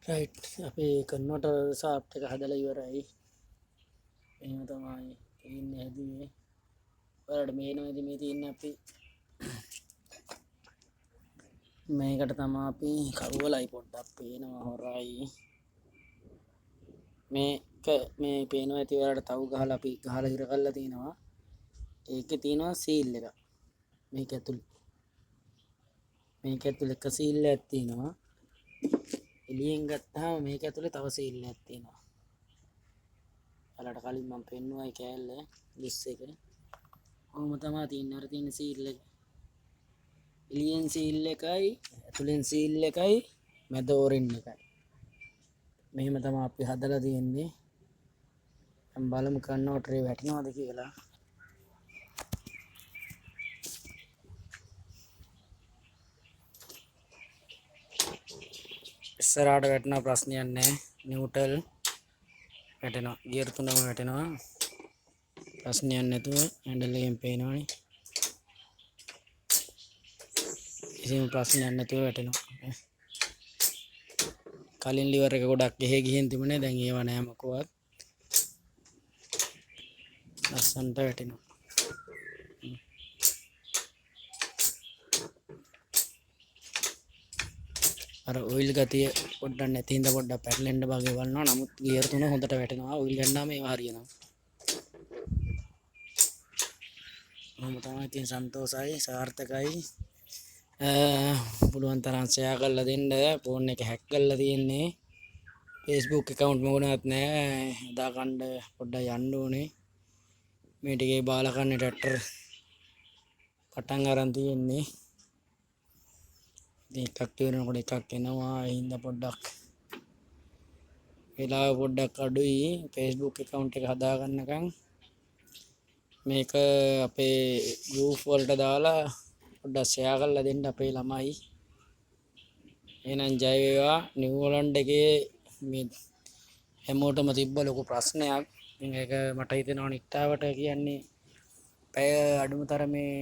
Right අපි converter සාෆ්ට් එක හදලා ඉවරයි. එහෙම තමයි ඉන්නේ හැදුවේ. ඔයාලට මේනවද මේ තියෙන්නේ අපි මේකට තමයි අපි කරුවලයි පොඩ්ඩක් පේනවා හොරයි. මේක මේ පේනවා ඇති ඔයාලට තව ගහලා අපි ගහලා ඉර කරලා තිනවා. ඒකේ තියෙනවා සීල් එක. මේක ඇතුළේ එක සීල් එකක් තියෙනවා. එළියෙන් ගත්තාම මේක ඇතුලේ තව සීල් එකක් තියෙනවා. ඔයාලට කලින් මම පෙන්නුවා ඒ කෑල්ල ලිස් එක. ඔහොම තමයි තියෙන්නේ. අර තියෙන සීල් එක. එළියෙන් සීල් එකයි ඇතුලෙන් සීල් එකයි මැද ඕරෙන් එකයි. මෙහෙම තමයි අපි හදලා තියෙන්නේ. දැන් බලමු කන්වර්ටරේ වැටෙනවද කියලා. ඉස්සරහට වැටෙන ප්‍රශ්නයක් නැහැ. නිව්ටල් වැටෙනවා. ගියර් තුනම වැටෙනවා. ප්‍රශ්නයක් නැතුව හැන්ඩල් එකෙන් පේනවනේ. කිසිම ප්‍රශ්නයක් නැතුව වැටෙනවා. කලින් ලිවර් එක ගොඩක් එහෙ ගිහින් තිබුණේ. දැන් ඒව නෑ මොකවත්. ලස්සන්ට වැටෙනවා. අර ඔයිල් ගතිය පොඩ්ඩක් නැති හින්දා පොඩ්ඩක් පැටලෙන්න වගේ වල්නවා. නමුත් ගියර් තුන හොඳට වැටෙනවා. ඔයිල් ගන්නාම ඒව හරියනවා. මම තමයි ඉතින් සන්තෝසයි සාර්ථකයි. පුළුවන් තරම් ෂෙයා කරලා දෙන්න. ෆෝන් එක හැක් කරලා තියෙන්නේ. Facebook account මොකනවත් නැහැ. දාගන්න පොඩ්ඩක් යන්න ඕනේ. මේ ටිකේ බාලකන්නේ ට්‍රැක්ටර් පටන් අරන් තියෙන්නේ. ඉතින් එකක් වෙනකොට එකක් එනවා. ඒ හින්දා පොඩ්ඩක් වෙලාව පොඩ්ඩක් අඩුයි. Facebook account එක හදාගන්නකම් මේක අපේ group වලට දාලා පොඩ්ඩක් ෂෙයා කරලා දෙන්න අපේ ළමයි. එහෙනම් ජය වේවා. නිව්හොලන්ඩ් එකේ මේ හැමෝටම තිබ්බ ලොකු ප්‍රශ්නයක්. ඉතින් ඒක මට හිතෙනවා නිට්ටාවට කියන්නේ පැය අඩුම තරමේ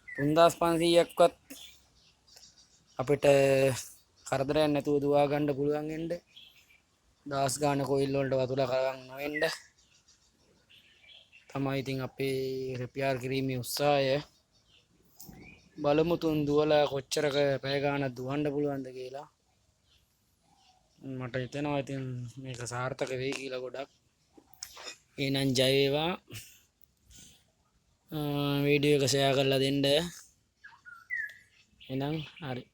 3500ක්වත් අපිට කරදරයක් නැතුව දුවා ගන්න පුළුවන් වෙන්න. දවස් ගාන කොයිල් වලට වතුර කරගන්න නොවෙන්න. තමයි ඉතින් අපේ රිපියාර් කිරීමේ උත්සාහය. බලමු තුන් දුවලා කොච්චරක පැය ගානක් දුවන්න පුළුවන්ද කියලා. මට හිතෙනවා ඉතින් මේක සාර්ථක වෙයි කියලා ගොඩක්. එහෙනම් ජය වේවා. වීඩියෝ එක ෂෙයා කරලා දෙන්න. එහෙනම් හරි.